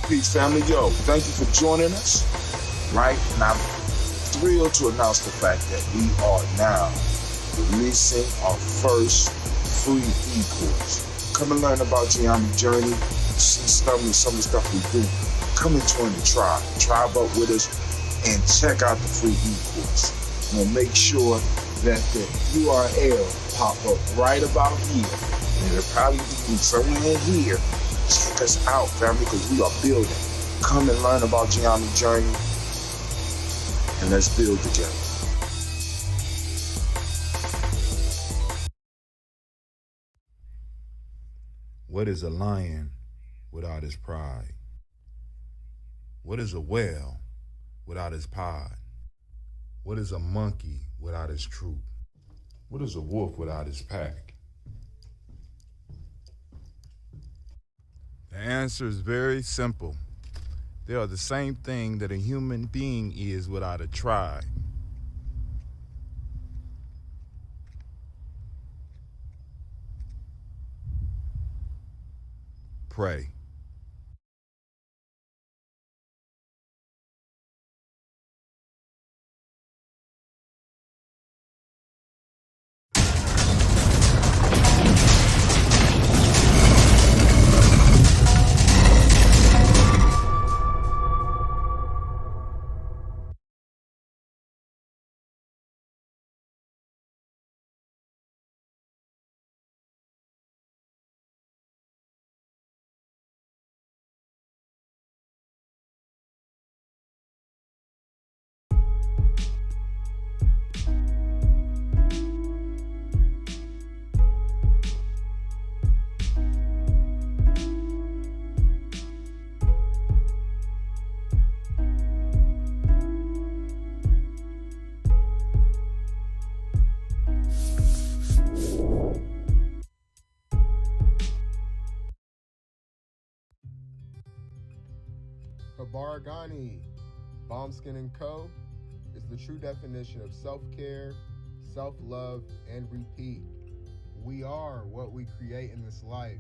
Peace, family. Yo, thank you for joining us. Right? And I'm thrilled to announce the fact that we are now releasing our first free e-course. Come and learn about Ujima journey, see some of the stuff we do. Come and join the tribe up with us, and check out the free e-course. We'll make sure that the URL pop up right about here, and it'll probably be somewhere in here. Check us out, family, because we are building. Come and learn about Ujima journey, and let's build together. What is a lion without his pride? What is a whale without his pod? What is a monkey without his troop? What is a wolf without his pack? The answer is very simple. They are the same thing that a human being is without a tribe. Pray. Habaragani, Bombskin & Co. is the true definition of self-care, self-love, and repeat. We are what we create in this life.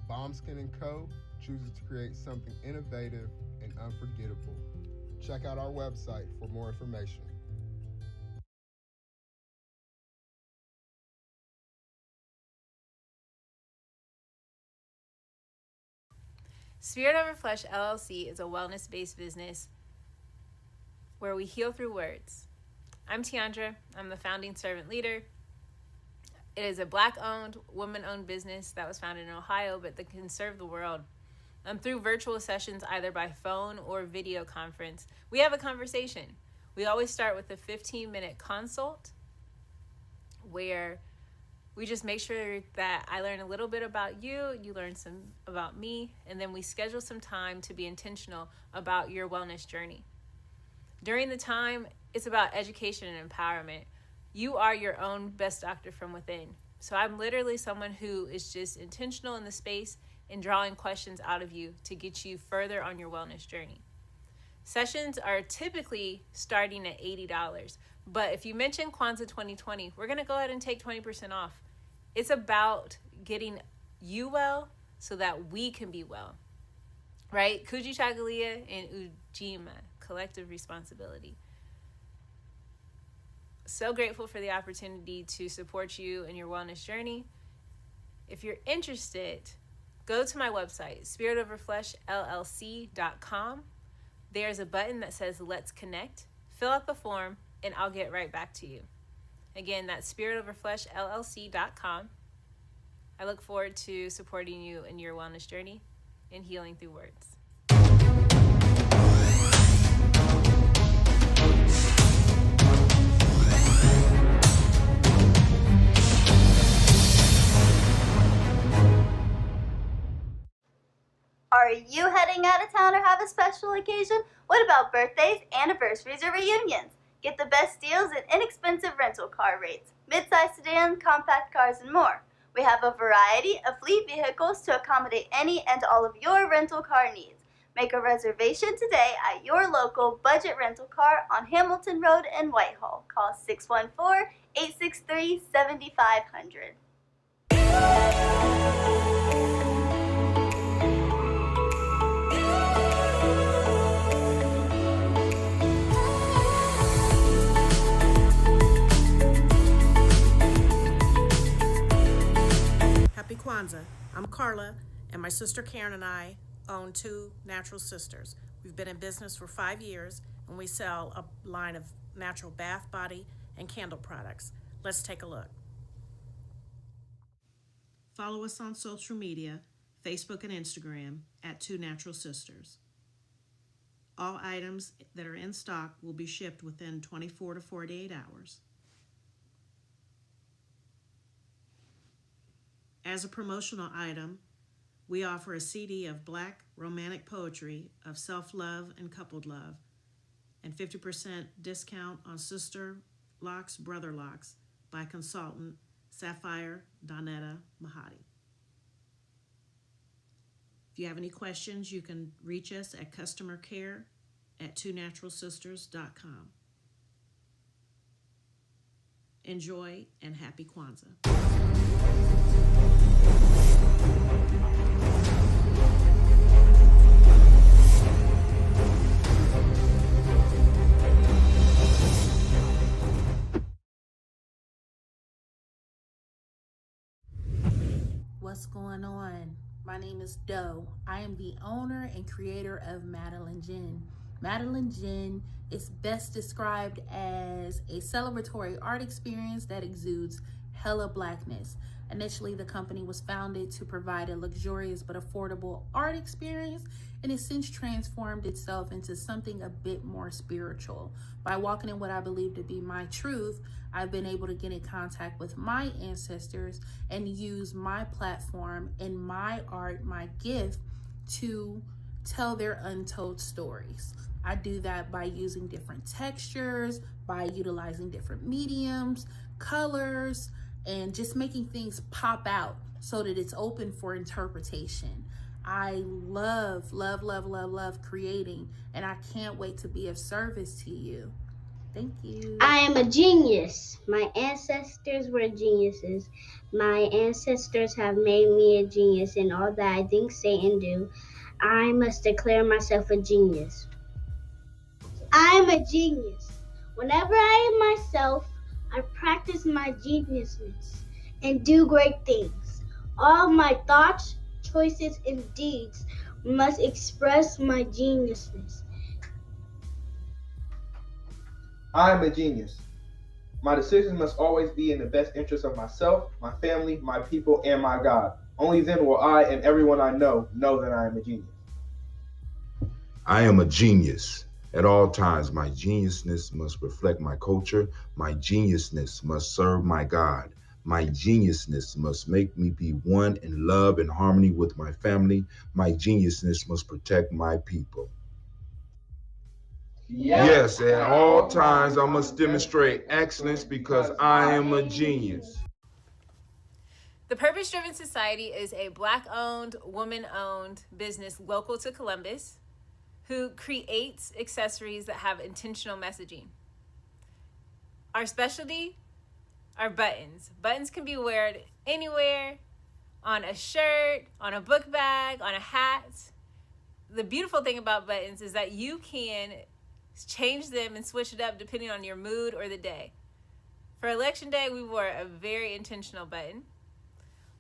Bombskin & Co. chooses to create something innovative and unforgettable. Check out our website for more information. Spirit Over Flesh LLC is a wellness-based business where we heal through words. I'm Tiandra. I'm the founding servant leader. It is a Black-owned, woman-owned business that was founded in Ohio, but that can serve the world. Through virtual sessions, either by phone or video conference, we have a conversation. We always start with a 15-minute consult where we just make sure that I learn a little bit about you, you learn some about me, and then we schedule some time to be intentional about your wellness journey. During the time, it's about education and empowerment. You are your own best doctor from within. So I'm literally someone who is just intentional in the space and drawing questions out of you to get you further on your wellness journey. Sessions are typically starting at $80, but if you mention Kwanzaa 2020, we're gonna go ahead and take 20% off. It's about getting you well so that we can be well, right? Kujitagalia and Ujima, collective responsibility. So grateful for the opportunity to support you in your wellness journey. If you're interested, go to my website, spiritoverfleshllc.com. There's a button that says Let's Connect. Fill out the form and I'll get right back to you. Again, that's spiritoverfleshllc.com. I look forward to supporting you in your wellness journey and healing through words. Are you heading out of town or have a special occasion? What about birthdays, anniversaries, or reunions? Get the best deals and inexpensive rental car rates, mid-size sedans, compact cars, and more. We have a variety of fleet vehicles to accommodate any and all of your rental car needs. Make a reservation today at your local budget rental car on Hamilton Road in Whitehall. Call 614-863-7500. Carla, and my sister Karen and I own Two Natural Sisters. We've been in business for 5 years, and we sell a line of natural bath, body, and candle products. Let's take a look. Follow us on social media, Facebook and Instagram, at Two Natural Sisters. All items that are in stock will be shipped within 24 to 48 hours. As a promotional item, we offer a CD of Black romantic poetry of self-love and coupled love, and 50% discount on Sister Locks, Brother Locks by consultant Sapphire Donetta Mahadi. If you have any questions, you can reach us at customercare@twonaturalsisters.com. Enjoy and happy Kwanzaa. What's going on? My name is Doe. I am the owner and creator of Madeline Gin. Madeline Gin is best described as a celebratory art experience that exudes hella blackness. Initially, the company was founded to provide a luxurious but affordable art experience, and it's since transformed itself into something a bit more spiritual. By walking in what I believe to be my truth, I've been able to get in contact with my ancestors and use my platform and my art, my gift, to tell their untold stories. I do that by using different textures, by utilizing different mediums, colors, and just making things pop out so that it's open for interpretation. I love creating, and I can't wait to be of service to you. Thank you. I am a genius. My ancestors were geniuses. My ancestors have made me a genius in all that I think, say, and do. I must declare myself a genius. I am a genius. Whenever I am myself, I practice my geniusness and do great things. All my thoughts, choices, and deeds must express my geniusness. I am a genius. My decisions must always be in the best interest of myself, my family, my people, and my God. Only then will I and everyone I know that I am a genius. I am a genius. At all times, my geniusness must reflect my culture. My geniusness must serve my God. My geniusness must make me be one in love and harmony with my family. My geniusness must protect my people. Yes, at all times, I must demonstrate excellence because I am a genius. The Purpose Driven Society is a Black-owned, woman-owned business local to Columbus who creates accessories that have intentional messaging. Our specialty are buttons. Buttons can be worn anywhere, on a shirt, on a book bag, on a hat. The beautiful thing about buttons is that you can change them and switch it up depending on your mood or the day. For election day, we wore a very intentional button.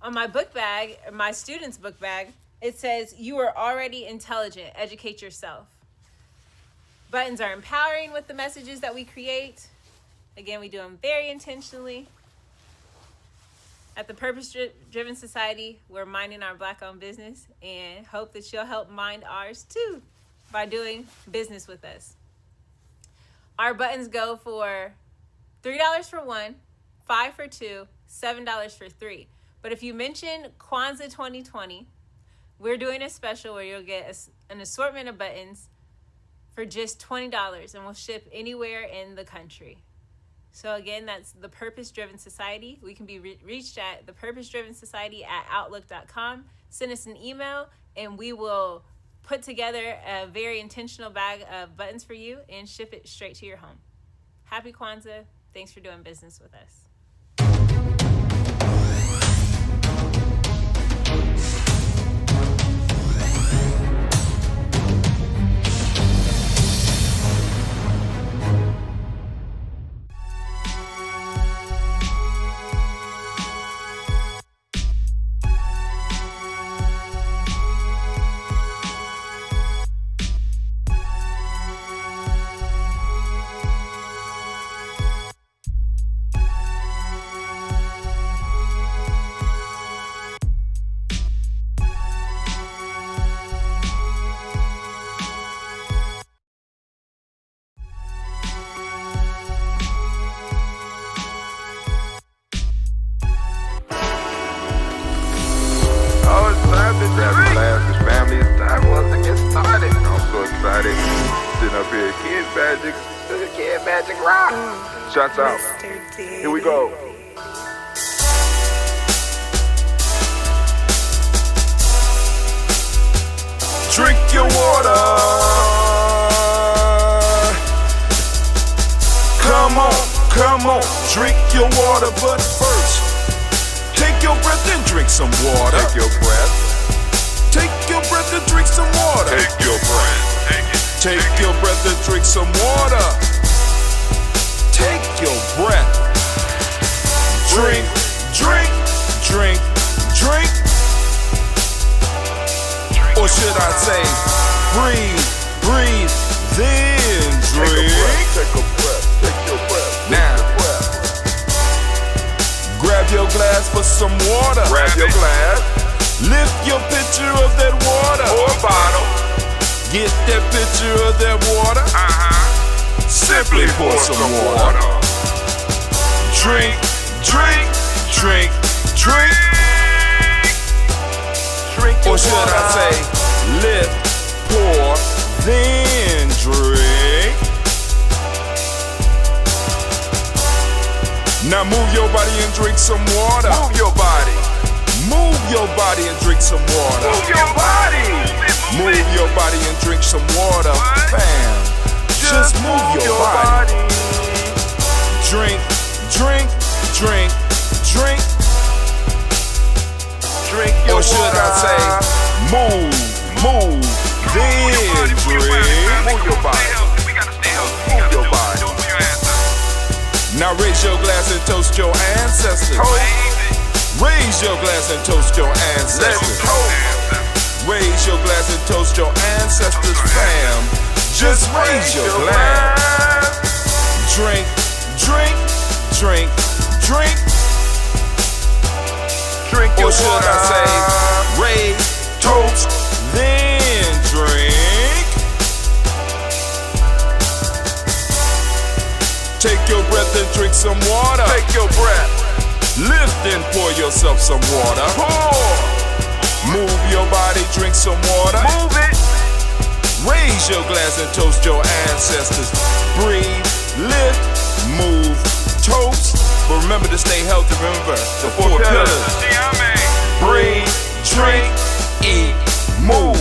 On my book bag, my student's book bag, it says, "You are already intelligent, educate yourself." Buttons are empowering with the messages that we create. Again, we do them very intentionally. At the Purpose Driven Society, we're minding our Black-owned business and hope that you'll help mind ours too by doing business with us. Our buttons go for $3 for one, $5 for two, $7 for three. But if you mention Kwanzaa 2020, we're doing a special where you'll get an assortment of buttons for just $20, and we'll ship anywhere in the country. So again, that's the Purpose Driven Society. We can be reached at thepurposedrivensociety@outlook.com. Send us an email, and we will put together a very intentional bag of buttons for you and ship it straight to your home. Happy Kwanzaa. Thanks for doing business with us. Shots out. Here we go. Drink your water. Come on, drink your water, but first, take your breath and drink some water. Take your breath. Take your breath and drink some water. Take your breath. Take your breath and drink some water. Take your breath. Drink, drink, drink, drink. Or should I say, breathe, breathe, then drink. Take a breath, take your breath. Now, grab your glass for some water. Grab your glass. Lift your pitcher of that water. Or bottle. Get that pitcher of that water. Simply pour some water. Drink, drink, drink, drink. Or should I say, lift, pour, then drink. Now move your body and drink some water. Move your body. Move your body and drink some water. Move your body. Move your body and drink some water. Bam. Just move your body. Drink, drink, drink, drink. Or should I say, move, move, then drink. Move your body. Move your body. Now raise your glass and toast your ancestors. Raise your glass and toast your ancestors. Raise your glass and toast your ancestors, fam. Just raise your glass. Drink, drink, drink, drink. Or should I say, raise, toast, then drink. Take your breath and drink some water. Take your breath. Lift and pour yourself some water. Pour. Move your body, drink some water. Move it. Raise your glass and toast your ancestors. Breathe, lift, move, toast. But remember to stay healthy, remember the four pillars. Breathe, drink, eat, move.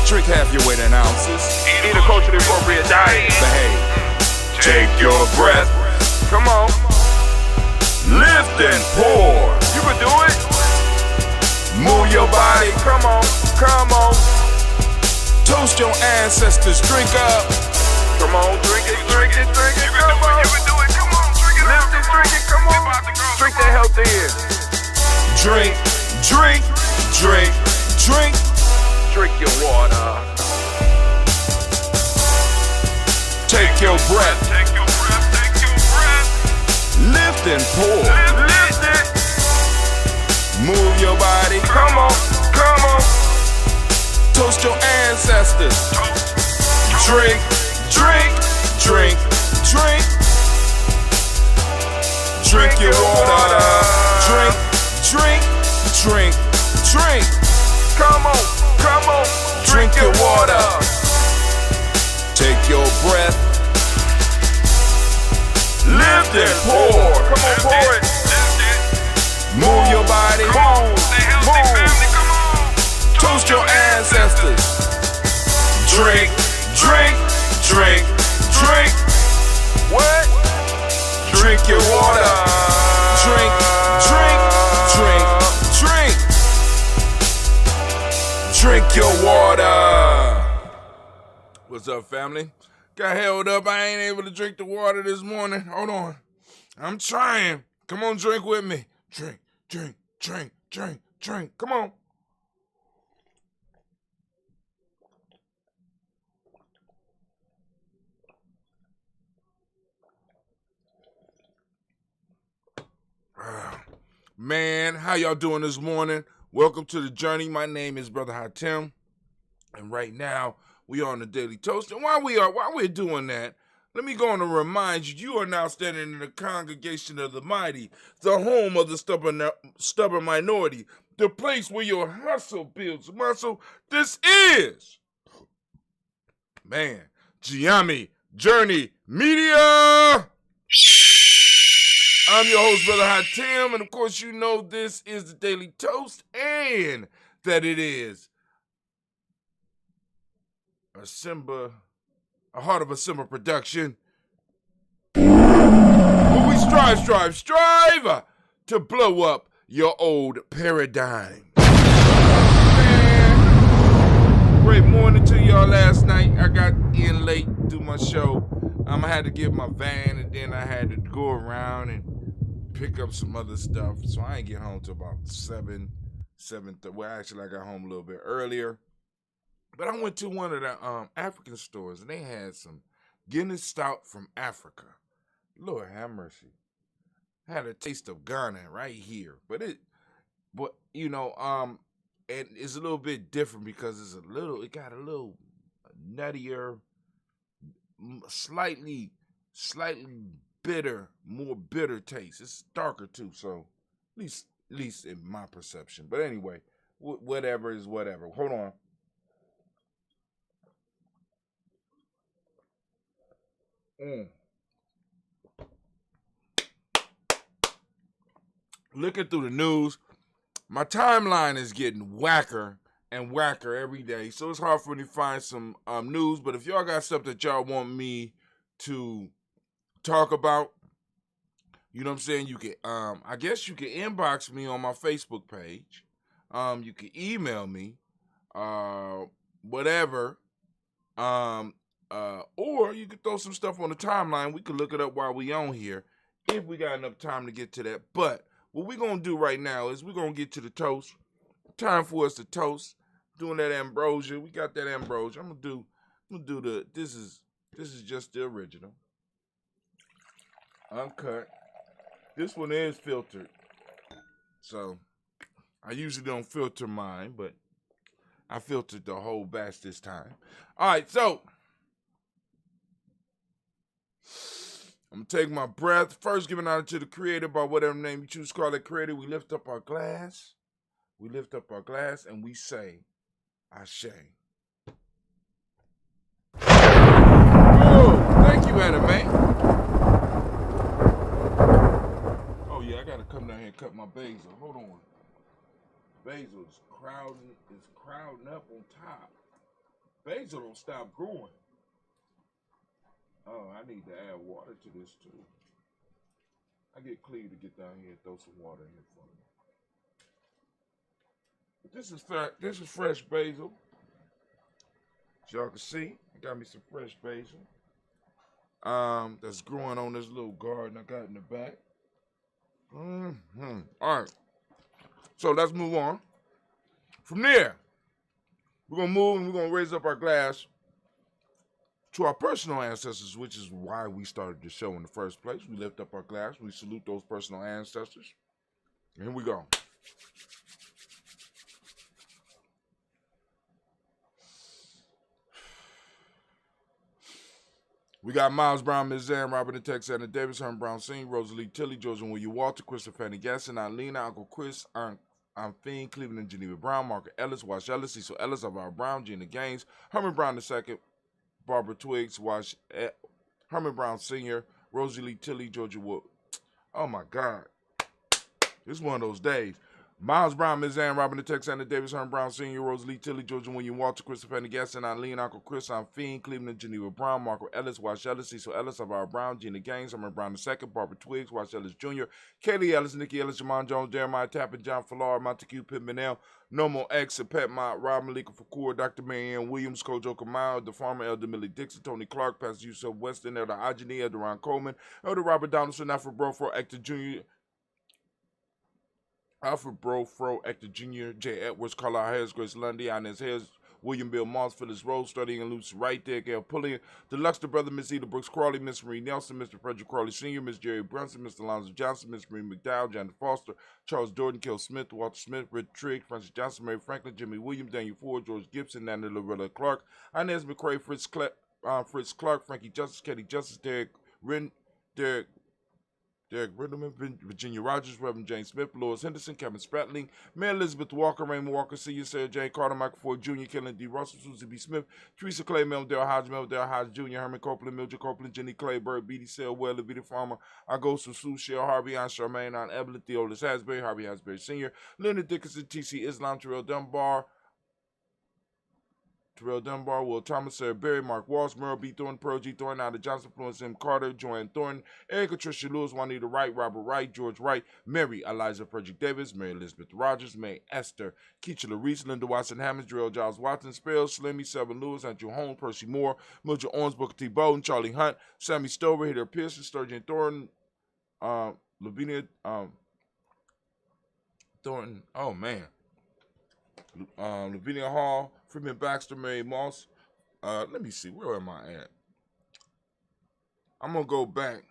Drink half your weight in ounces. Eat a culturally appropriate diet. Behave. Take your breath. Come on. Lift and pour. You can do it. Move your body. Come on, come on. Toast your ancestors. Drink up. Come on, drink it, drink it, drink it. Come on. You can do it. Come on, drink it. Lift it, drink it. Come on. Drink that health in. Drink, drink, drink, drink. Drink your water. Take your breath. Take your breath. Take your breath. Lift and pour. Lift it. Move your body. Come on, come on. Toast your ancestors. Drink, drink, drink, drink. Drink your water. Drink, drink, drink, drink. Come on, come on. Drink your water. Take your breath. Lift and pour. Come on, pour it. Move your body. Move. Toast your ancestors. Drink, drink, drink, drink. What? Drink your water. Drink, drink, drink, drink. Drink your water. What's up, family? Got held up. I ain't able to drink the water this morning. Hold on. I'm trying. Come on, drink with me. Drink, drink, drink, drink, drink. Come on. Man, how y'all doing this morning? Welcome to the journey. My name is Brother Hatem, and right now we are on the Daily Toast. And while we're doing that, let me go on and remind you, you are now standing in the congregation of the mighty, the home of the stubborn minority, the place where your hustle builds muscle. This is, man, Giami Journey Media. I'm your host, Brother Hot Tim, and of course you know this is the Daily Toast, and that it is a Heart of a Simba production. Where we strive to blow up your old paradigm. Great morning to y'all last night. I got in late to do my show. I had to get my van, and then I had to go around and pick up some other stuff. So I ain't get home till about 7:30. Well, actually, I got home a little bit earlier. But I went to one of the African stores, and they had some Guinness Stout from Africa. Lord have mercy. I had a taste of Ghana right here. But and it's a little bit different because it got a little nuttier, slightly bitter, more bitter taste. It's darker too, so at least in my perception. But anyway, whatever is whatever. Hold on. Looking through the news, my timeline is getting whacker and whacker every day, so it's hard for me to find some news. But if y'all got stuff that y'all want me to talk about, you know what I'm saying, you can I guess you can inbox me on my Facebook page. You can email me, whatever, or you can throw some stuff on the timeline. We can look it up while we on here if we got enough time to get to that. But what we're gonna do right now is we're gonna get to the toast. Time for us to toast. Doing that ambrosia. We got that ambrosia. I'm gonna do the this is just the original. Uncut. This one is filtered. So I usually don't filter mine, but I filtered the whole batch this time. Alright, so I'm going to take my breath. First, giving honor to the Creator by whatever name you choose to call it Creator. We lift up our glass. We lift up our glass and we say, Ashe. Oh, thank you, Anime. Oh, yeah, I got to come down here and cut my basil. Hold on. Basil is crowding up on top. Basil don't stop growing. Oh, I need to add water to this too. I get Cleve to get down here and throw some water in here for me. This is fresh basil. As y'all can see, I got me some fresh basil. That's growing on this little garden I got in the back. All right. So let's move on. From there, we're gonna move and we're gonna raise up our glass to our personal ancestors, which is why we started the show in the first place. We lift up our glass. We salute those personal ancestors. Here we go. We got Miles Brown, Ms. Zan, Robert and Tex, Anna Davis, Herman Brown Sr., Rosalie Tilly, George and William Walter, Christopher Fanny Gasson, Lena, Uncle Chris, I'm Fiend, Cleveland and Geneva Brown, Margaret Ellis, Wash Ellis, Cecil Ellis, Alvaro Brown, Gina Gaines, Herman Brown II, Barbara Twiggs, Herman Brown Sr., Rosalie Tilly, Georgia Wood. Oh my God. This is one of those days. Miles Brown, Ms. Ann, Robin the Tex, Anna Davis, Herman Brown Sr., Rosalie Tilly, Georgia William Walter, Christopher Fanny Gasson, Eileen, Uncle Chris, I'm Fiend, Cleveland and Geneva Brown, Margaret Ellis, Wash Ellis, Cecil Ellis, Alvaro Brown, Gina Gaines, Herman Brown II, Barbara Twiggs, Wash Ellis Jr., Kaylee Ellis, Nikki Ellis, Jamon Jones, Jeremiah Tappan, John Fallar, Montague Pittman L, Nomo X, Pet Mott, Rob Malika Fakur, Dr. Marianne Williams, Kojo Kamau, The Farmer, Elder Millie Dixon, Tony Clark, Pastor Yusuf Weston, Elder Ajani, Elder Ron Coleman, Elder Robert Donaldson, Alfred Brofro, Actor Jr., Alfred Brofro, Actor Jr., J. Edwards, Carlisle Harris, Grace Lundy, Inez Harris, William Bill Moss, Phyllis Rose, Studying and Lucy Wright, there, Gail Pulliam, the Luxter brother, Miss Eda Brooks Crawley, Miss Marie Nelson, Mr. Frederick Crawley Sr., Miss Jerry Brunson, Mr. Alonzo Johnson, Miss Marie McDowell, Janet Foster, Charles Jordan, Kel Smith, Walter Smith, Rick Trigg, Francis Johnson, Mary Franklin, Jimmy Williams, Daniel Ford, George Gibson, Nana Loretta Clark, Inez McCrae, Fritz Clark, Frankie Justice, Katie Justice, Derek Derek Riddleman, Virginia Rogers, Reverend James Smith, Lois Henderson, Kevin Spratling, Mary Elizabeth Walker, Raymond Walker Sr., Sarah Jane Carter, Michael Ford Jr., Kellen D. Russell, Susie B. Smith, Teresa Clay, Dale Hodge Jr., Herman Copeland, Mildred Copeland, Jenny Clayberg, B.D. Selwell, Levita Farmer, Agosu Sue, Shell Harvey, Aunt Charmaine, Aunt Evelyn, Theolis Hasbury, Harvey Hasbury Sr., Leonard Dickinson, T.C. Islam, Terrell Dunbar, Will Thomas, Sarah Berry, Mark Walsh, Merle B. Thornton, Pearl G. Thornton, Ada Johnson, Florence M. Carter, Joanne Thornton, Erica Tricia Lewis, Juanita Wright, Robert Wright, George Wright, Mary Eliza Frederick Davis, Mary Elizabeth Rogers, May Esther, Keisha Reese, Linda Watson Hammonds, Darrell Giles Watson, Spell, Slimmy, Seven Lewis, Andrew Holmes, Percy Moore, Mildred Owens, Booker T. Bowden, Charlie Hunt, Sammy Stover, Hitter Pearson, Sturgeon Thornton, Lavinia Thornton, oh man. Lavinia Hall, Freeman Baxter, Mary Moss. Let me see, where am I at? I'm gonna go back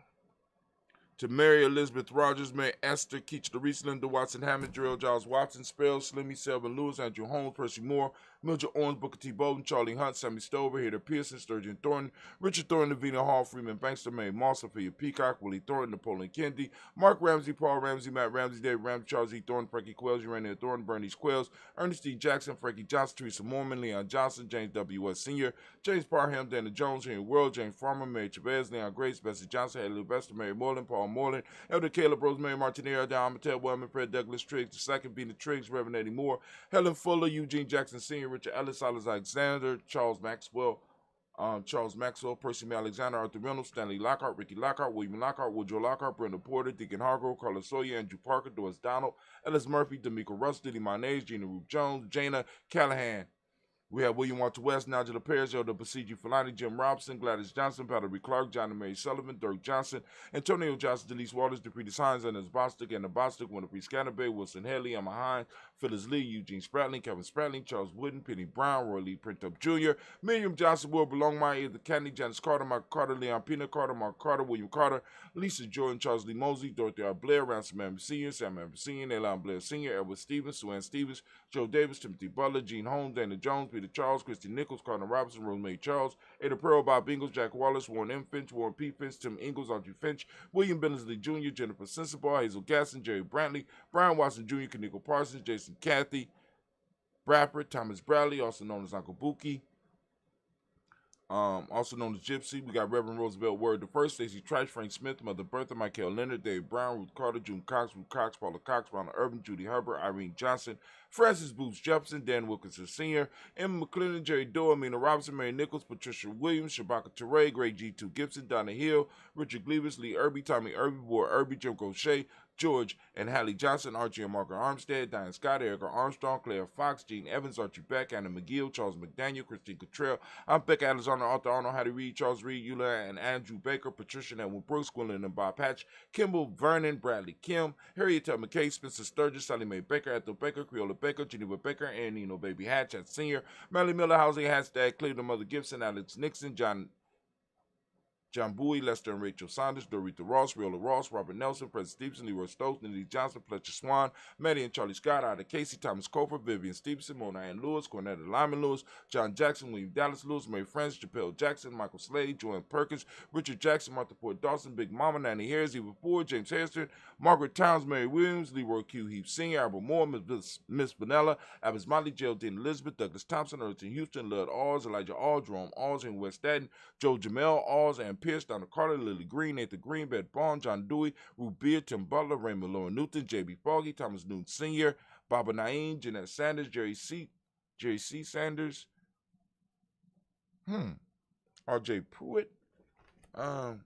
to Mary Elizabeth Rogers, Mary Esther, Keach Reese, Linda Watson Hammond, Darrell Giles Watson, Spell, Slimmy, Selvin Lewis, Andrew Holmes, Percy Moore, Mildred Owens, Booker T. Bowden, Charlie Hunt, Sammy Stover, Hader Pearson, Sturgeon Thornton, Richard Thornton, Lavina Hall, Freeman Bankster, Mary Moss, Sophia Peacock, Willie Thornton, Napoleon Kennedy, Mark Ramsey, Paul Ramsey, Matt Ramsey, David Ramsey, Charles E. Thornton, Frankie Quells, Urania Thornton, Bernice Quells, Ernest E. Jackson, Frankie Johnson, Teresa Mormon, Leon Johnson, James W. West Sr., James Parham, Dana Jones, Henry World, James Farmer, Mary Chavez, Leon Grace, Bessie Johnson, Haley Lester, Mary Moreland, Paul Moreland, Elder Caleb Rosemary Martinez, Don Mattel, Wellman, Fred Douglas Triggs, the second being the Triggs, Reverend Eddie Moore, Helen Fuller, Eugene Jackson Sr., Richard Ellis, Silas Alexander, Charles Maxwell, Percy May Alexander, Arthur Reynolds, Stanley Lockhart, Ricky Lockhart, William Lockhart, Woodrow Lockhart, Brenda Porter, Deacon Hargrove, Carlos Sawyer, Andrew Parker, Doris Donald, Ellis Murphy, D'Amico Russ, Diddy Mayonnaise, Gina Ruth Jones, Jana Callahan. We have William Walter West, Nigel Perez, Elder Basiji Falani, Jim Robson, Gladys Johnson, Valerie Clark, John and Mary Sullivan, Dirk Johnson, Antonio Johnson, Denise Waters, DePretis Hines, Ernest Bostic, Anna Bostic, Winifred Scatterby, Wilson Haley, Emma Hines, Phyllis Lee, Eugene Spratling, Kevin Spratling, Charles Wooden, Penny Brown, Roy Lee Printup Jr., Miriam Johnson, Wilbur Longmire, Edith Kennedy, Janice Carter, Michael Carter, Leon Pina Carter, Mark Carter, William Carter, Lisa Jordan, Charles Lee Mosley, Dorothy R. Blair, Ransom Amber Sr., Sam Amber Sr., Elon Blair Sr., Edward Stevens, Sue Ann Stevens, Joe Davis, Timothy Butler, Gene Holmes, Dana Jones, Peter Charles, Christy Nichols, Cardinal Robinson, Rosemary Charles, Ada Pearl, Bob Ingalls, Jack Wallace, Warren M. Finch, Warren P. Finch, Tim Ingalls, Audrey Finch, William Billingsley Jr., Jennifer Sensabaugh, Hazel Gasson, Jerry Brantley, Brian Watson Jr., Kaniko Parsons, Jason Cathy, Bradford, Thomas Bradley, also known as Uncle Buki, also known as Gypsy. We got Reverend Roosevelt Word the First, Stacey Trice, Frank Smith, Mother Bertha, Michael Leonard, Dave Brown, Ruth Carter, June Cox, Ruth Cox, Paula Cox, Ronald Urban, Judy Herbert, Irene Johnson, Francis Booth Jefferson, Dan Wilkinson Sr., Emma McClellan, Jerry Doe, Amina Robinson, Mary Nichols, Patricia Williams, Shabaka Teray, Greg G2 Gibson, Donna Hill, Richard Gleavis, Lee Irby, Tommy Irby, Boy Irby, Jim Crochet, George and Hallie Johnson, Archie and Margaret Armstead, Diane Scott, Erica Armstrong, Claire Fox, Gene Evans, Archie Beck, Anna McGill, Charles McDaniel, Christine Cottrell, I'm Becca Alexander, Arthur Arnold, Hattie Reed, Charles Reed, Eula and Andrew Baker, Patricia and Edwin Brooks, Gwendolyn and Bob Patch, Kimball Vernon, Bradley Kim, Harriet Tubman McKay, Spencer Sturgis, Sally Mae Baker, Ethel Baker, Creola Baker, Geneva Baker, and Nino Baby Hatch, Sr., Melly Miller, Housing Hashtag, Cleveland Mother Gibson, Alex Nixon, John Bowie, Lester and Rachel Saunders, Dorita Ross, Riola Ross, Robert Nelson, President Stevenson, Leroy Stokes, Nelly Johnson, Fletcher Swan, Maddie and Charlie Scott, Ida Casey, Thomas Cofer, Vivian Stevenson, Mona Ann Lewis, Cornetta Lyman Lewis, John Jackson, William Dallas Lewis, Mary Francis, Chappelle Jackson, Michael Slade, Joanne Perkins, Richard Jackson, Martha Port Dawson, Big Mama, Nanny Harris, Eva Ford, James Hairston, Margaret Towns, Mary Williams, Leroy Q. Heath Sr., Albert Moore, Miss Vanilla, Abbas Molly, Geraldine Elizabeth, Douglas Thompson, Erton Houston, Lud Alls, Elijah All, Jerome Alls, and West Staten, Joe Jamel Alls, and Pierce, Donna Carter, Lily Green, Nathan Green, Beth Bond, John Dewey, Ruth Beard, Tim Butler, Raymond Lauren Newton, J.B. Foggy, Thomas Newton Sr., Baba Naeem, Jeanette Sanders, Jerry C. Sanders, R.J. Pruitt. All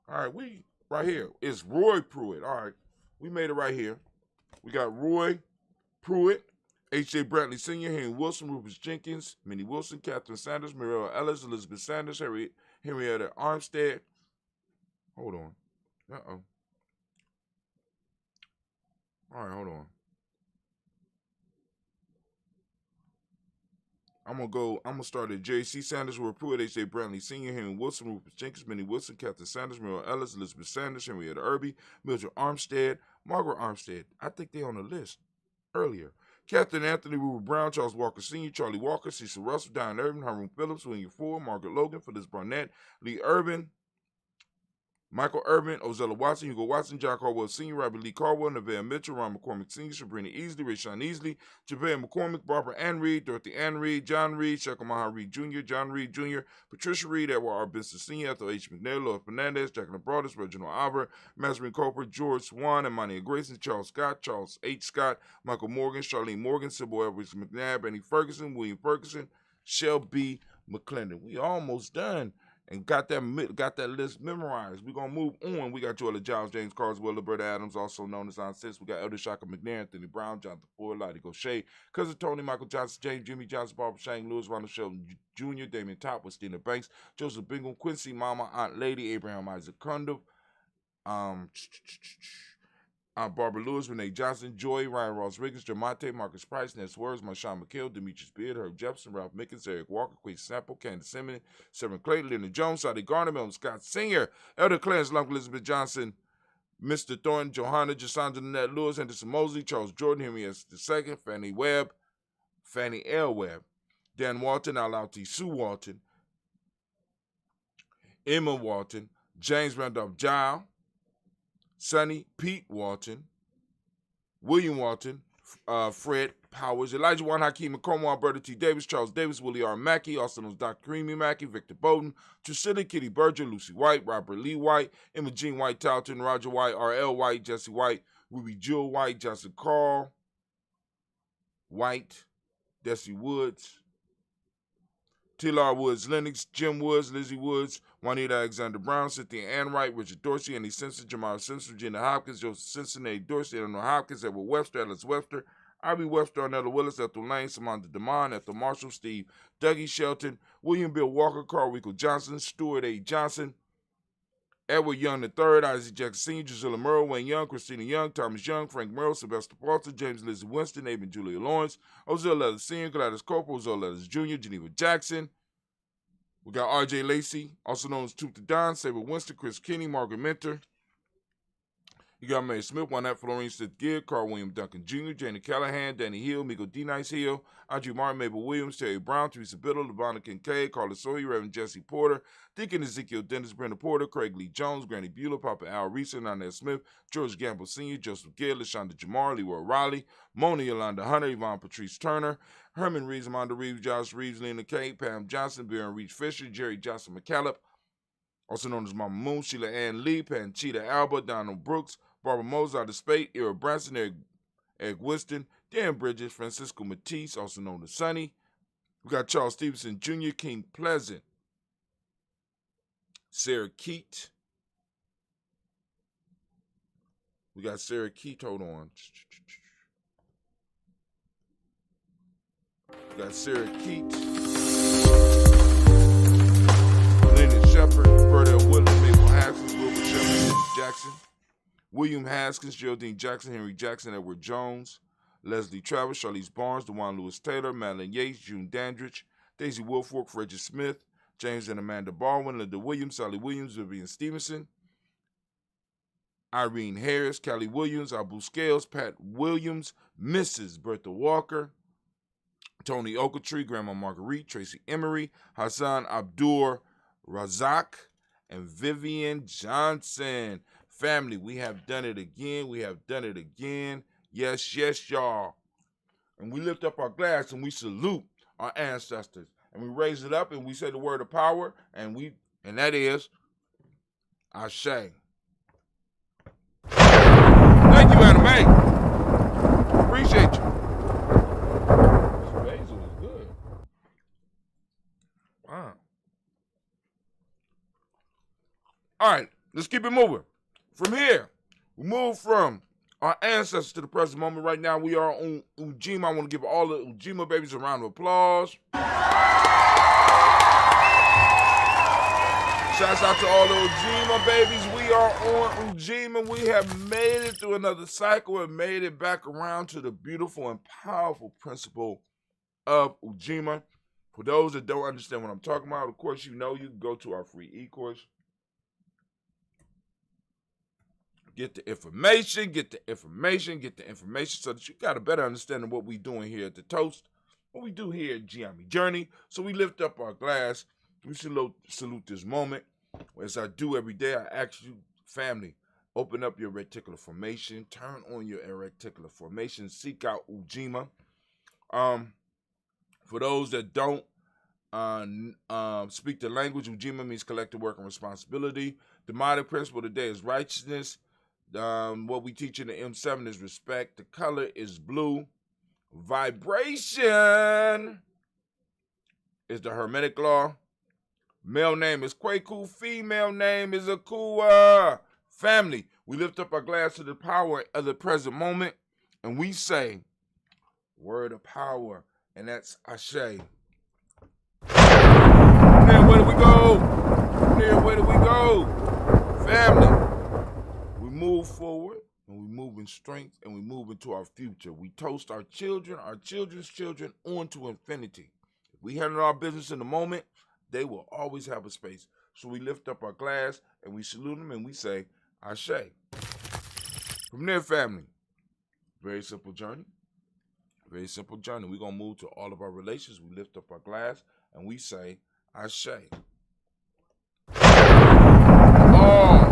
right, we right here. It's Roy Pruitt. All right, we made it right here. We got Roy Pruitt, H.J. Brantley Sr., Henry Wilson, Rufus Jenkins, Minnie Wilson, Catherine Sanders, Muriel Ellis, Elizabeth Sanders, Henrietta Armstead. Hold on. Uh-oh. All right, hold on. I'm gonna start at J.C. Sanders, Roy Pruitt, H.J. Brantley Sr., Henry Wilson, Rufus Jenkins, Minnie Wilson, Catherine Sanders, Muriel Ellis, Elizabeth Sanders, Henrietta Irby, Mildred Armstead, Margaret Armstead. I think they're on the list earlier. Catherine Anthony, Rupert Brown, Charles Walker Sr., Charlie Walker, Cecil Russell, Diane Irvin, Hiram Phillips, William Ford, Margaret Logan, Phyllis Barnett, Lee Irvin, Michael Urban, Ozella Watson, Hugo Watson, John Caldwell Sr., Robbie Lee Caldwell, Nevaeh Mitchell, Ron McCormick Sr., Sabrina Easley, Rayshawn Easley, Javea McCormick, Barbara Ann Reed, Dorothy Ann Reed, John Reed, Shekel Maha Reed Jr., John Reed Jr., Patricia Reed, Edward R. Benson Sr., Ethel H. McNair, Lois Fernandez, Jacqueline Broadus, Reginald Oliver, Mazarine Cooper, George Swan, Imani Grayson, Charles Scott, Charles H. Scott, Michael Morgan, Charlene Morgan, Sybil Edwards McNabb, Annie Ferguson, William Ferguson, Shelby McClendon. We almost done. And got that list memorized. We're going to move on. We got Joella Giles, James Carswell, Roberta Adams, also known as Aunt Sis. We got Elder Shaka McNair, Anthony Brown, Jonathan Ford, Lottie Gaucher, Cousin Tony, Michael Johnson, James, Jimmy Johnson, Barbara Shane, Lewis, Ronald Shelton Jr., Damian Top, Christina Banks, Joseph Bingham, Quincy, Mama, Aunt Lady, Abraham Isaac Cundiff, Barbara Lewis, Renee Johnson, Joy, Ryan Ross Riggins, Jamonte, Marcus Price, Ness Words, Marshawn McHale, Demetrius Beard, Herb Jefferson, Ralph Mickens, Eric Walker, Queen Sample, Candace Simmons, Severn Clay, Leonard Jones, Sadi Garner, Melvin Scott Sr., Elder Clarence Lump, Elizabeth Johnson, Mr. Thornton, Johanna, Jasandra Nanette Lewis, Henderson Mosley, Charles Jordan, Henry S. II, Fannie L. Webb, Dan Walton, Alauti Sue Walton, Emma Walton, James Randolph Giles, Sonny Pete Walton, William Walton, Fred Powers, Elijah Juan Hakeem McCormick, Alberta T. Davis, Charles Davis, Willie R. Mackey, also known as Dr. Creamy Mackey, Victor Bowden, Drusilla Kitty Berger, Lucy White, Robert Lee White, Emma Jean White Talton, Roger White, R.L. White, Jesse White, Ruby Jewel White, Johnson Carl White, Desi Woods, T.L.R. Woods Lennox, Jim Woods, Lizzie Woods, Juanita Alexander Brown, Cynthia Ann Wright, Richard Dorsey, Annie Simpson, Jamar Simpson, Virginia Hopkins, Joseph Simpson, Eddie Dorsey, Eleanor Hopkins, Edward Webster, Alice Webster, Ivy Webster, Arnetta Willis, Ethel Lane, Samantha DeMond, Ethel Marshall, Steve Dougie Shelton, William Bill Walker, Carl Rico Johnson, Stuart A. Johnson, Edward Young III, Isaac Jackson Sr., Drusilla Merle, Wayne Young, Christina Young, Thomas Young, Frank Merle, Sylvester Paulson, James Lizzie Winston, Aben Julia Lawrence, Ozell Leathers Sr., Gladys Corporal, Ozell Leathers Jr., Geneva Jackson. We got R.J. Lacey, also known as Tooth the Don, Saber Winston, Chris Kinney, Margaret Minter. You got Mary Smith, Juanette Florine Sith Gibb, Carl William Duncan Jr., Janie Callahan, Danny Hill, Miko D. Nice Hill, Audrey Martin, Mabel Williams, Terry Brown, Teresa Biddle, Lavonna Kincaid, Carla Sawyer, Reverend Jesse Porter, Deacon Ezekiel Dennis, Brenda Porter, Craig Lee Jones, Granny Bueller, Papa Al Reese, Nanette Smith, George Gamble Sr., Joseph Gill, LaShonda Jamar, Leroy Riley, Mona Yolanda Hunter, Yvonne Patrice Turner, Herman Reeves, Amanda Reeves, Josh Reeves, Lena Kay, Pam Johnson, Baron Reach Fisher, Jerry Johnson McCallop, also known as Mama Moon, Sheila Ann Lee, Panchita Alba, Donald Brooks, Barbara Mose out of Spade, Era Branson, Eric Winston, Dan Bridges, Francisco Matisse, also known as Sonny. We got Charles Stevenson Jr., King Pleasant, Sarah Keat. We got Sarah Keat, hold on. We got Sarah Keat, Lennon Shepard, Berta Woodland, Mabel Haskins, Wilbur Shepard, Jackson, William Haskins, Geraldine Jackson, Henry Jackson, Edward Jones, Leslie Travis, Charlize Barnes, DeJuan Lewis Taylor, Madeline Yates, June Dandridge, Daisy Wolfork, Frederick Smith, James and Amanda Baldwin, Linda Williams, Sally Williams, Vivian Stevenson, Irene Harris, Callie Williams, Abu Scales, Pat Williams, Mrs. Bertha Walker, Tony Ogletree, Grandma Marguerite, Tracy Emery, Hassan Abdur Razak, and Vivian Johnson. Family, we have done it again. We have done it again. Yes, yes, y'all. And we lift up our glass and we salute our ancestors. And we raise it up and we say the word of power. And that is Ashe. Thank you, Anna Mae. Appreciate you. This basil is good. Wow. All right, let's keep it moving. From here, we move from our ancestors to the present moment. Right now, we are on Ujima. I want to give all the Ujima babies a round of applause. Shouts out to all the Ujima babies. We are on Ujima. We have made it through another cycle and made it back around to the beautiful and powerful principle of Ujima. For those that don't understand what I'm talking about, of course, you know you can go to our free e-course. Get the information so that you got a better understanding of what we're doing here at the Toast, what we do here at Giammi Journey. So we lift up our glass, we salute this moment, As I do every day, I ask you, family, open up your reticular formation, turn on your reticular formation, seek out Ujima. For those that don't speak the language, Ujima means collective work and responsibility. The motto principle today is righteousness. What we teach in the M7 is respect. The color is blue. Vibration is the Hermetic law. Male name is Kwaku. Female name is Akua. Family, we lift up our glass to the power of the present moment, and we say, word of power, and that's Ashe. Now, where do we go? Where do we go? Family, we move forward, and we move in strength, and we move into our future. We toast our children, our children's children, on to infinity. If we handle our business in the moment, they will always have a space. So we lift up our glass, and we salute them, and we say, Ashe. From there, family, very simple journey. Very simple journey. We're going to move to all of our relations. We lift up our glass, and we say, Ashe. All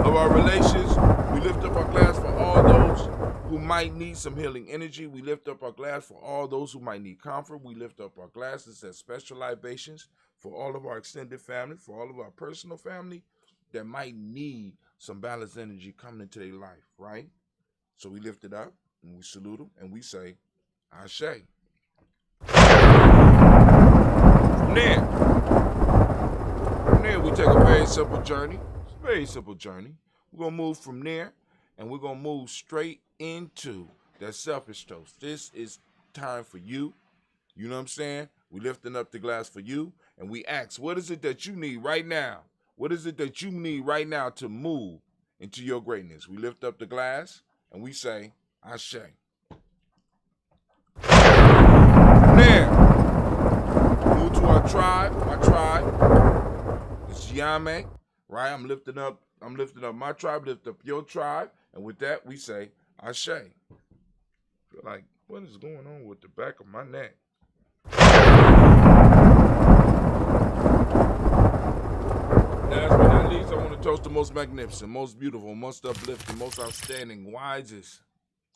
of our relations, we lift up our glass for all those who might need some healing energy. We lift up our glass for all those who might need comfort. We lift up our glasses as special libations for all of our extended family, for all of our personal family that might need some balanced energy coming into their life, right? So we lift it up, and we salute them, and we say, Ashe. From there, we take a very simple journey. It's a very simple journey. We're going to move from there, and we're going to move straight into that selfish toast. This is time for you. You know what I'm saying? We're lifting up the glass for you, and we ask, what is it that you need right now? What is it that you need right now to move into your greatness? We lift up the glass, and we say, Ashe. Now, move to our tribe. My tribe is Yame, right? I'm lifting up my tribe, lift up your tribe, and with that, we say, Ashe. Feel like, what is going on with the back of my neck? Last but not least, I want to toast the most magnificent, most beautiful, most uplifting, most outstanding, wisest,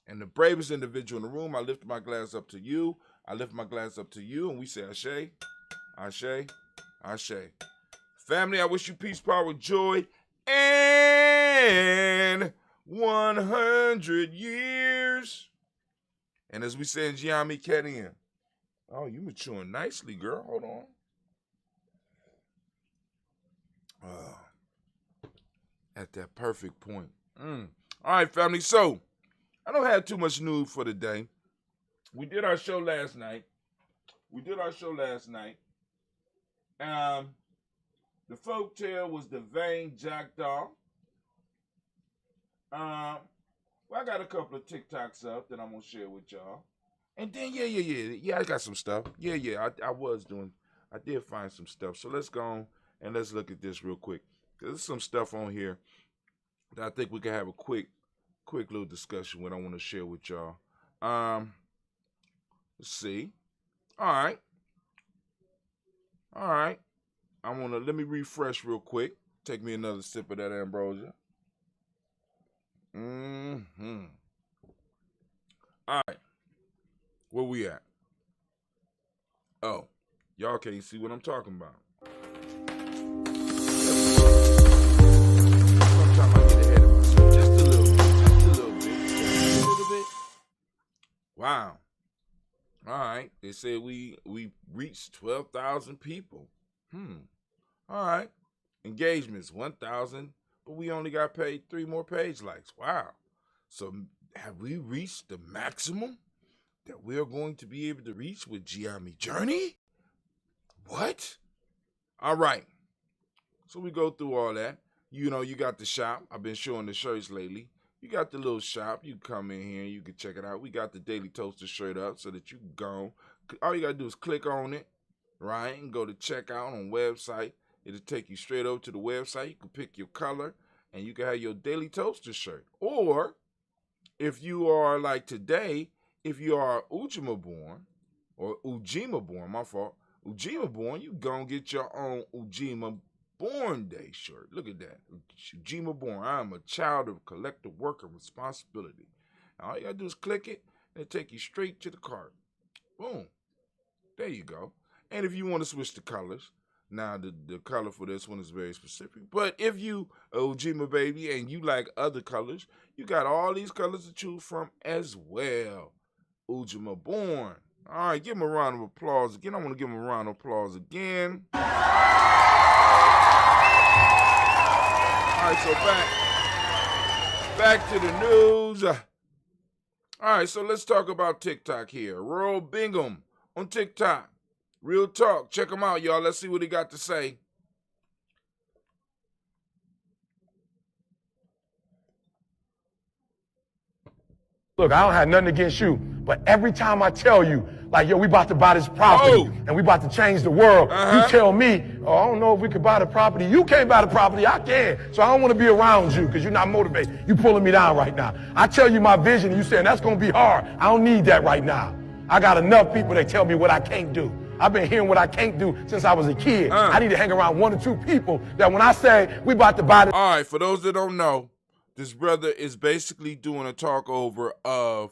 and the bravest individual in the room. I lift my glass up to you. I lift my glass up to you, and we say Ashe, Ashe, Ashe. Family, I wish you peace, power, joy, and 100 years. And as we say in Giami Kedian, oh, you maturing nicely, girl. Hold on. At that perfect point. All right, family. So, I don't have too much news for today. We did our show last night. The folk tale was the vain jackdaw. Well, I got a couple of TikToks up that I'm gonna share with y'all. And then yeah, I got some stuff. I did find some stuff. So let's go on and let's look at this real quick. There's some stuff on here that I think we can have a quick little discussion with. I want to share with y'all. Let's see. All right. Let me refresh real quick. Take me another sip of that ambrosia. All right. Where we at? Oh, y'all can't see what I'm talking about. Sometimes I get ahead of myself. Just a little bit. Wow. All right. They say we reached 12,000 people. All right. Engagements, 1,000, but we only got paid 3 more page likes. Wow. So have we reached the maximum that we're going to be able to reach with Giami Journey? What? All right. So we go through all that. You know, you got the shop. I've been showing the shirts lately. You got the little shop. You come in here and you can check it out. We got the Daily Toaster shirt up so that you can go. All you got to do is click on it, right, and go to checkout on website. It'll take you straight over to the website. You can pick your color, and you can have your Daily Toaster shirt. Or, if you are like today, if you are Ujima born, or Ujima born, my fault, Ujima born, you go and get your own Ujima Born Day shirt. Look at that. Ujima Born. I am a child of collective work and responsibility. All you gotta do is click it, and it'll take you straight to the cart. Boom. There you go. And if you want to switch the colors, now the color for this one is very specific. But if you Ujima baby and you like other colors, you got all these colors to choose from as well. Ujima Born. All right, give him a round of applause again. I want to give him a round of applause again. All right, so back to the news. All right, so let's talk about TikTok here. Royal Bingham on TikTok. Real talk. Check him out, y'all. Let's see what he got to say. Look, I don't have nothing against you, but every time I tell you, like, yo, we about to buy this property and we about to change the world, you tell me, oh, I don't know if we could buy the property. You can't buy the property, I can. So I don't want to be around you because you're not motivated. You pulling me down right now. I tell you my vision and you saying that's going to be hard. I don't need that right now. I got enough people that tell me what I can't do. I've been hearing what I can't do since I was a kid. I need to hang around 1 or 2 people that when I say we about to buy this. All right, for those that don't know, this brother is basically doing a talk over of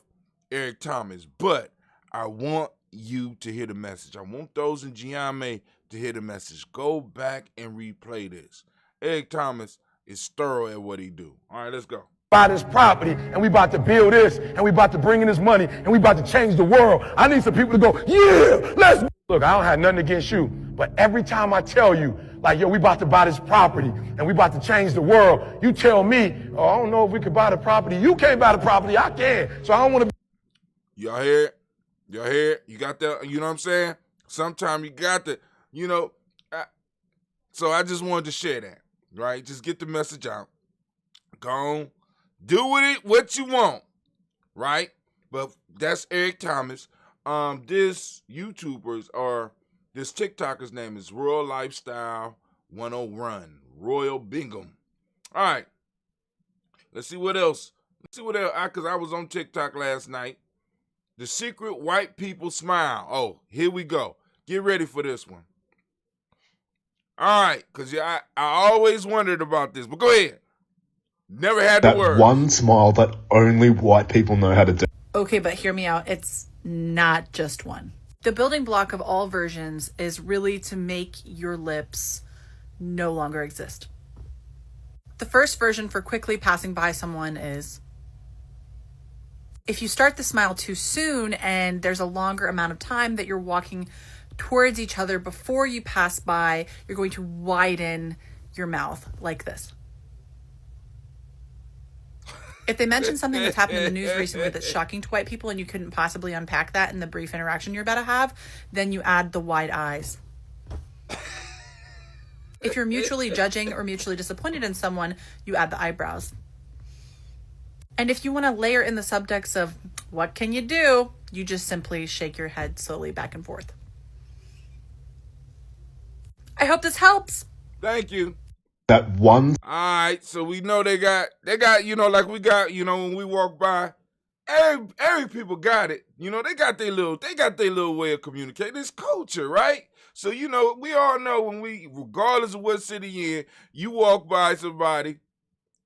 Eric Thomas, but I want you to hear the message. I want those in Giame to hear the message. Go back and replay this. Eric Thomas is thorough at what he do. All right, let's go. Buy this property and we about to build this and we about to bring in this money and we about to change the world. I need some people to go, yeah, let's. Look, I don't have nothing against you, but every time I tell you, like, yo, we about to buy this property and we about to change the world, you tell me, oh, I don't know if we could buy the property. You can't buy the property, I can. So I don't want to. Y'all hear it? Y'all hear it? You got that? You know what I'm saying? Sometimes you got to, so I just wanted to share that, right? Just get the message out. Go on. Do with it what you want, right? But that's Eric Thomas. This TikToker's name is Royal Lifestyle 101, Royal Bingham. All right. Let's see what else. Because I was on TikTok last night. The secret white people smile. Oh, here we go. Get ready for this one. All right, because I always wondered about this, but go ahead. Never had the word. That one smile that only white people know how to do. Okay, but hear me out. It's not just one. The building block of all versions is really to make your lips no longer exist. The first version for quickly passing by someone is if you start the smile too soon and there's a longer amount of time that you're walking towards each other before you pass by, you're going to widen your mouth like this. If they mention something that's happened in the news recently that's shocking to white people and you couldn't possibly unpack that in the brief interaction you're about to have, then you add the wide eyes. If you're mutually judging or mutually disappointed in someone, you add the eyebrows. And if you want to layer in the subtext of what can you do, you just simply shake your head slowly back and forth. I hope this helps. Thank you. That one. All right, so we know they got, like we got, when we walk by, every people got it. They got their little way of communicating. It's culture, right? So, we all know regardless of what city you're in, you walk by somebody,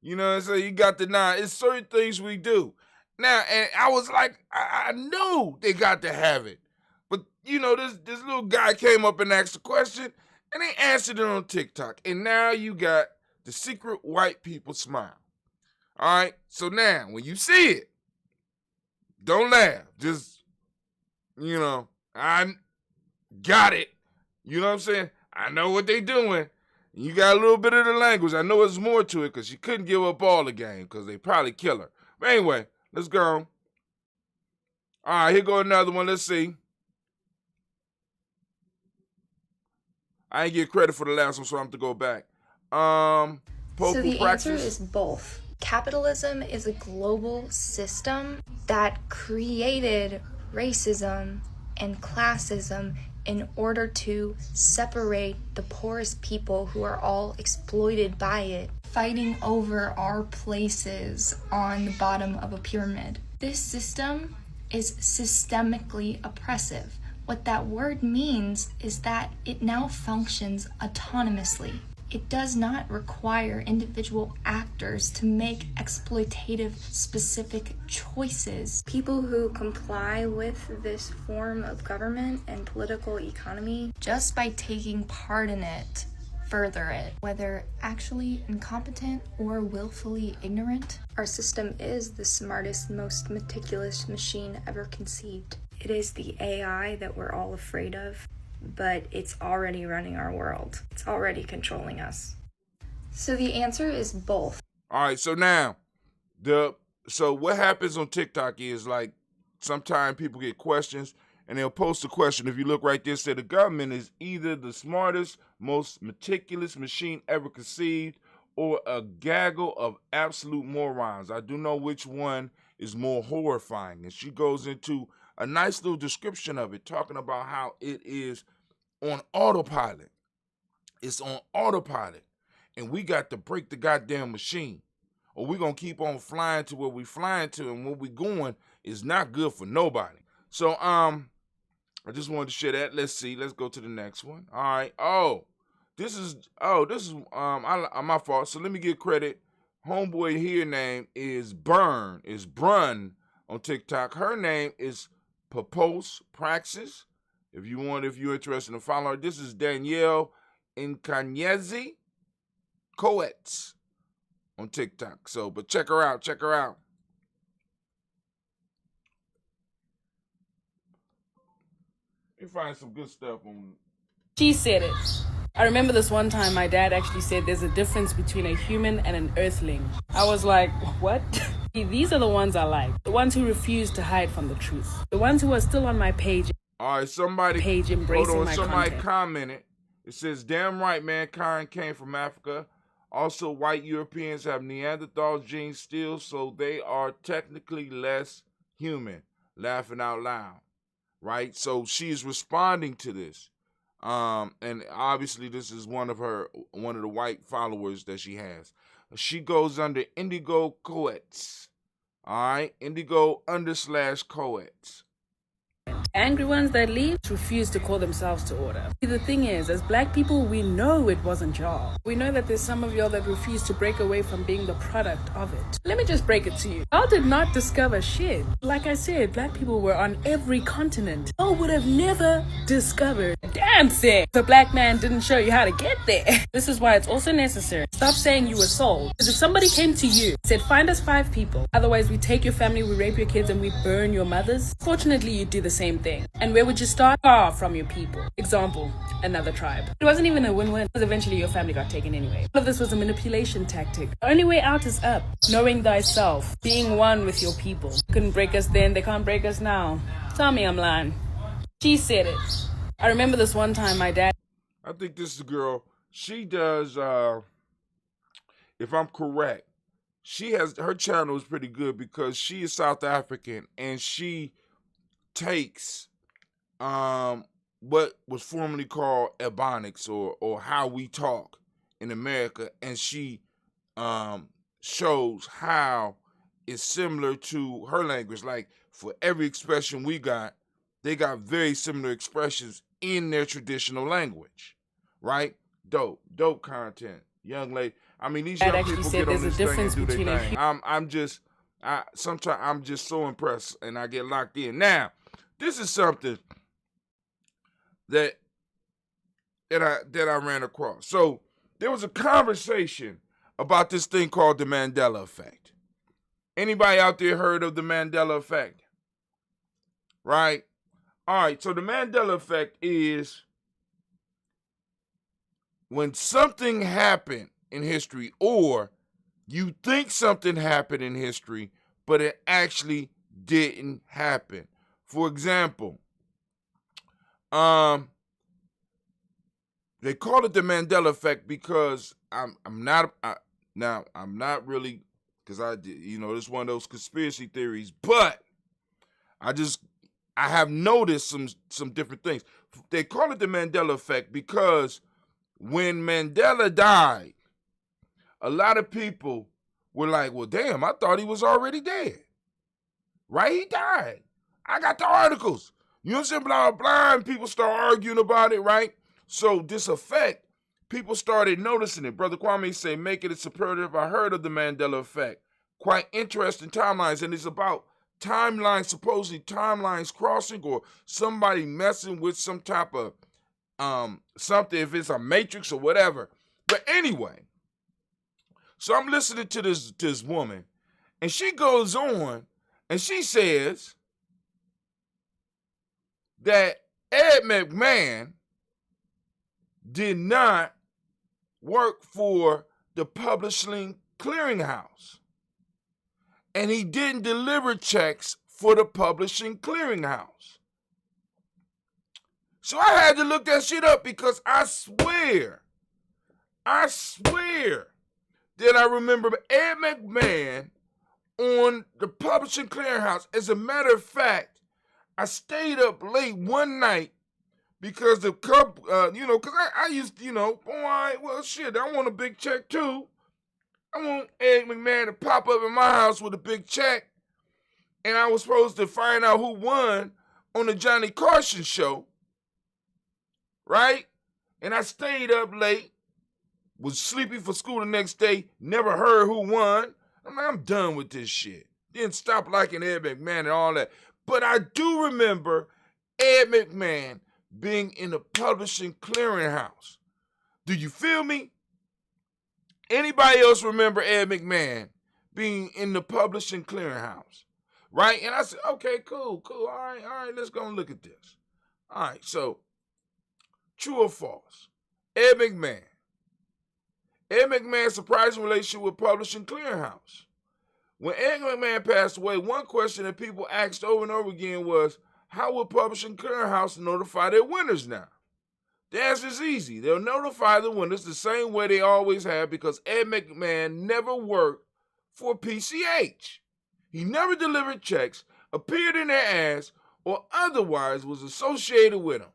so you got the nod. It's certain things we do. Now, and I was like, I knew they got to have it. But, this little guy came up and asked a question, and they answered it on TikTok. And now you got the secret white people smile. All right? So now, when you see it, don't laugh. Just, I got it. You know what I'm saying? I know what they doing. You got a little bit of the language. I know there's more to it because she couldn't give up all the game because they probably kill her. But anyway, let's go. All right, here go another one. Let's see. I ain't get credit for the last one, so I have to go back. So the answer is both. Capitalism is a global system that created racism and classism in order to separate the poorest people who are all exploited by it, fighting over our places on the bottom of a pyramid. This system is systemically oppressive. What that word means is that it now functions autonomously. It does not require individual actors to make exploitative specific choices. People who comply with this form of government and political economy, just by taking part in it, further it. Whether actually incompetent or willfully ignorant, our system is the smartest, most meticulous machine ever conceived. It is the AI that we're all afraid of, but it's already running our world. It's already controlling us. So the answer is both. All right, so now, so what happens on TikTok is, like, sometimes people get questions, and they'll post a question. If you look right there, say the government is either the smartest, most meticulous machine ever conceived, or a gaggle of absolute morons. I do know which one is more horrifying. And she goes into a nice little description of it, talking about how it is on autopilot. It's on autopilot. And we got to break the goddamn machine, or we're going to keep on flying to where we flying to, and where we going is not good for nobody. So, I just wanted to share that. Let's see. Let's go to the next one. All right. This is my fault. So let me give credit. Homeboy here name is Brun on TikTok. Her name is Papos Praxis. If you're interested in following her, this is Danielle Incanyezi Coetz on TikTok. So, but check her out. You find some good stuff on. She said it. I remember this one time my dad actually said there's a difference between a human and an earthling. I was like, what? These are the ones I like. The ones who refuse to hide from the truth. The ones who are still on my page. All right, somebody embracing my content. Commented. It says, damn right, mankind came from Africa. Also, white Europeans have Neanderthal genes still, so they are technically less human. Laughing out loud. Right? So she is responding to this. And obviously this is one of the white followers that she has. She goes under Indigo Coetz. All right? Indigo_Coetz. Angry ones that leave refuse to call themselves to order. See, the thing is, as black people, we know it wasn't y'all. We know that there's some of y'all that refuse to break away from being the product of it. Let me just break it to you. Y'all did not discover shit. Like I said, black people were on every continent. Y'all would have never discovered dancing. The black man didn't show you how to get there. This is why it's also necessary. Stop saying you were sold. Because if somebody came to you, said, find us 5 people, otherwise we take your family, we rape your kids, and we burn your mothers, fortunately you do the same thing. And where would you start? Far from your people. Example, another tribe. It wasn't even a win-win, because eventually your family got taken anyway. All of this was a manipulation tactic. The only way out is up. Knowing thyself. Being one with your people. Couldn't break us then, they can't break us now. Tell me I'm lying. She said it. I remember this one time my dad... I think this is a girl. She does, if I'm correct, her channel is pretty good because she is South African, and she takes what was formerly called Ebonics or how we talk in America, and she shows how it's similar to her language. Like, for every expression we got, they got very similar expressions in their traditional language, right? Dope content, young lady. I mean, these young people get on this thing and do their thing. Sometimes I'm just so impressed, and I get locked in. Now, this is something that I ran across. So there was a conversation about this thing called the Mandela effect. Anybody out there heard of the Mandela effect? Right? All right, so the Mandela effect is when something happened in history, or you think something happened in history, but it actually didn't happen. For example, they call it the Mandela effect because I'm not really, because it's one of those conspiracy theories, but I have noticed some different things. They call it the Mandela effect because when Mandela died, a lot of people were like, well, damn, I thought he was already dead. Right? He died. I got the articles. You know what I'm saying? Blah, blah, blah. And people start arguing about it, right? So this effect, people started noticing it. Brother Kwame say, making it superlative. I heard of the Mandela effect. Quite interesting timelines, and it's about timelines, supposedly timelines crossing or somebody messing with some type of something, if it's a matrix or whatever. But anyway, so I'm listening to this woman, and she goes on and she says that Ed McMahon did not work for the Publishing Clearinghouse, and he didn't deliver checks for the Publishing Clearinghouse. So I had to look that shit up, because I swear that I remember Ed McMahon on the Publishing Clearinghouse. As a matter of fact, I stayed up late one night because the because I used to, I want a big check too. I want Ed McMahon to pop up in my house with a big check, and I was supposed to find out who won on the Johnny Carson show, right? And I stayed up late, was sleepy for school the next day, never heard who won. I'm like, I'm done with this shit. Didn't stop liking Ed McMahon and all that. But I do remember Ed McMahon being in the Publishing Clearinghouse. Do you feel me? Anybody else remember Ed McMahon being in the Publishing Clearinghouse? Right? And I said, okay, cool. All right, let's go and look at this. All right, so true or false? Ed McMahon's surprising relationship with Publishing Clearinghouse. When Ed McMahon passed away, one question that people asked over and over again was, how will Publishing Clearinghouse notify their winners now? The answer is easy. They'll notify the winners the same way they always have, because Ed McMahon never worked for PCH. He never delivered checks, appeared in their ads, or otherwise was associated with them.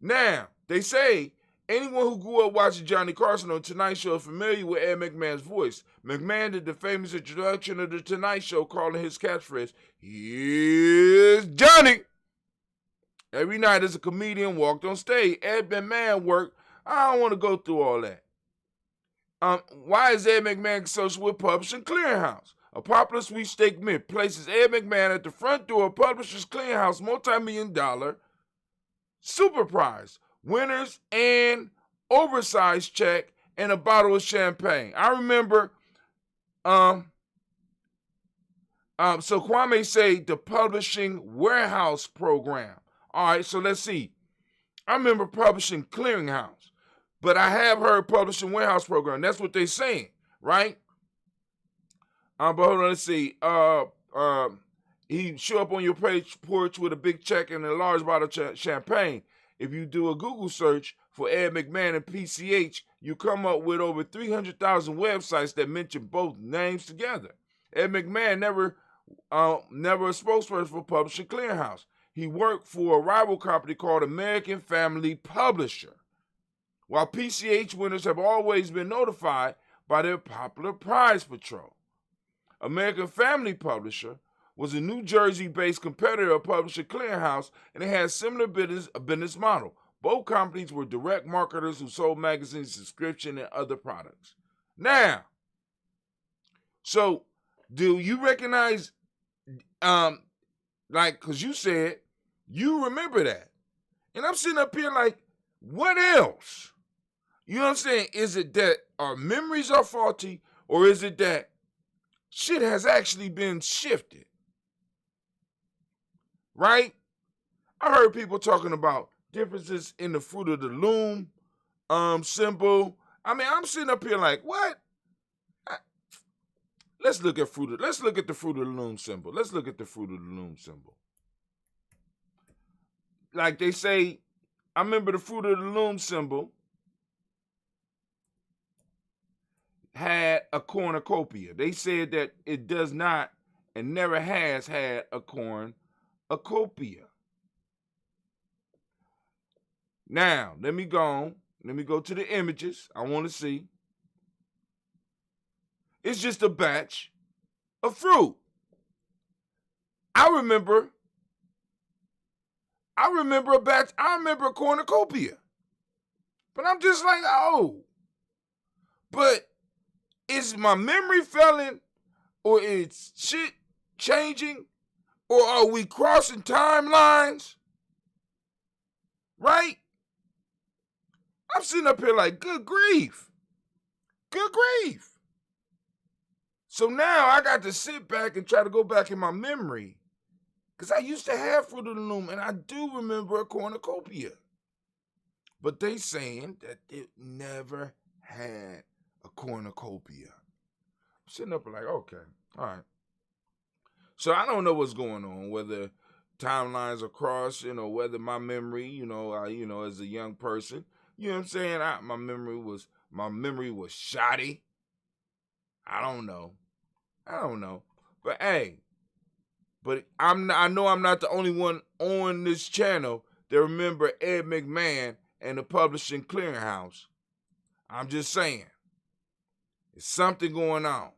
Now, they say anyone who grew up watching Johnny Carson on Tonight Show is familiar with Ed McMahon's voice. McMahon did the famous introduction of the Tonight Show, calling his catchphrase, "Here's Johnny." Every night as a comedian walked on stage, Ed McMahon worked. I don't want to go through all that. Why is Ed McMahon associated with Publishing Clearinghouse? A popular sweepstake myth places Ed McMahon at the front door of Publishers Clearinghouse multi-million-dollar super prize, winners, and oversized check, and a bottle of champagne. I remember, so Kwame say the Publishing Warehouse Program. All right, so let's see. I remember Publishing Clearinghouse, but I have heard Publishing Warehouse Program. That's what they're saying, right? But hold on, let's see. He show up on your porch with a big check and a large bottle of champagne. If you do a Google search for Ed McMahon and PCH, you come up with over 300,000 websites that mention both names together. Ed McMahon never a spokesperson for Publishing Clearinghouse. He worked for a rival company called American Family Publisher, while PCH winners have always been notified by their popular prize patrol. American Family Publisher was a New Jersey-based competitor of Publishing Clearinghouse, and it had a similar business model. Both companies were direct marketers who sold magazines, subscription, and other products. Now, so do you recognize, because you said you remember that. And I'm sitting up here like, what else? You know what I'm saying? Is it that our memories are faulty, or is it that shit has actually been shifted? Right? I heard people talking about differences in the Fruit of the Loom symbol. I mean, I'm sitting up here like, what? Let's look at the Fruit of the Loom symbol. Let's look at the Fruit of the Loom symbol. Like they say, I remember the Fruit of the Loom symbol had a cornucopia. They said that it does not and never has had a cornucopia. Now, let me go to the images. I want to see. It's just a batch of fruit. I I remember a cornucopia. But I'm just like, oh. But is my memory failing, or is shit changing, or are we crossing timelines? Right? I'm sitting up here like, good grief. Good grief. So now I got to sit back and try to go back in my memory. Because I used to have Fruit of the Loom, and I do remember a cornucopia. But they saying that it never had a cornucopia. I'm sitting up like, okay, all right. So I don't know what's going on, whether timelines are crossing or whether my memory, as a young person, you know what I'm saying? My memory was shoddy. I don't know. But hey, I know I'm not the only one on this channel that remember Ed McMahon and the Publishing Clearinghouse. I'm just saying, there's something going on.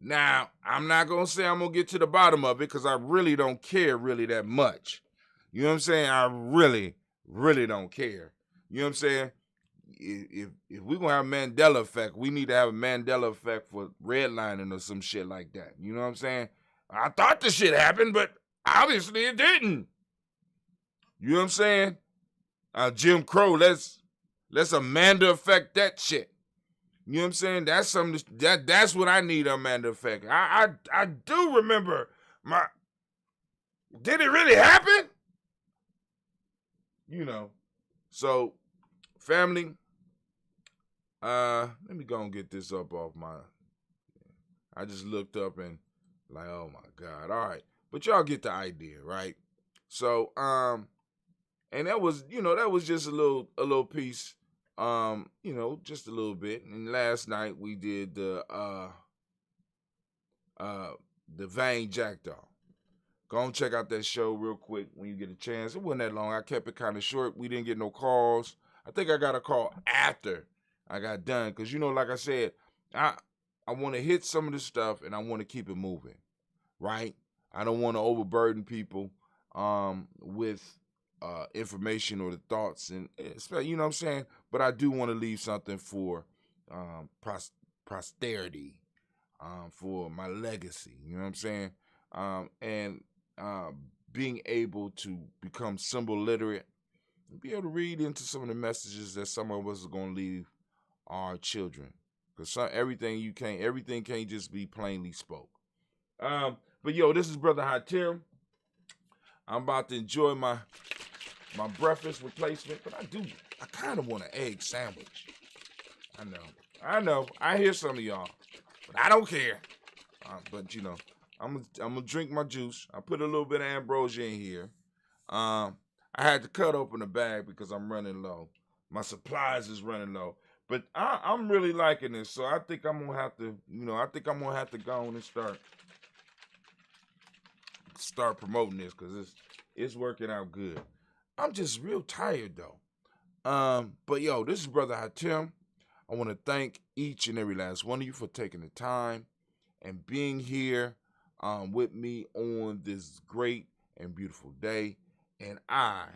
Now, I'm not going to say I'm going to get to the bottom of it because I really don't care really that much. You know what I'm saying? I really, really don't care. You know what I'm saying? If we're going to have a Mandela effect, we need to have a Mandela effect for redlining or some shit like that. You know what I'm saying? I thought the shit happened, but obviously it didn't. You know what I'm saying? Jim Crow, let's Amanda effect that shit. You know what I'm saying? That's something that's what I need, Amanda effect. I do remember did it really happen? So family, let me go and get this up off I just looked up and like, oh my God. All right. But y'all get the idea, right? So, and that was just a little piece, just a little bit. And last night we did the Vane Jackdaw. Go and check out that show real quick when you get a chance. It wasn't that long. I kept it kind of short. We didn't get no calls. I think I got a call after I got done. Because, like I said, I want to hit some of the stuff and I want to keep it moving, right? I don't want to overburden people with information or the thoughts, and you know what I'm saying? But I do want to leave something for posterity, for my legacy, you know what I'm saying? And being able to become symbol literate, and be able to read into some of the messages that some of us are going to leave our children. Because everything can't just be plainly spoke. But yo, this is Brother Hatim. I'm about to enjoy my breakfast replacement, but I kind of want an egg sandwich. I know. I hear some of y'all, but I don't care. But I'm gonna drink my juice. I put a little bit of ambrosia in here. I had to cut open the bag because I'm running low. My supplies is running low. But I'm really liking this, so I think I'm gonna have to, go on and start promoting this because it's working out good. I'm just real tired though. But yo, this is Brother Hatim. I want to thank each and every last one of you for taking the time and being here with me on this great and beautiful day. And I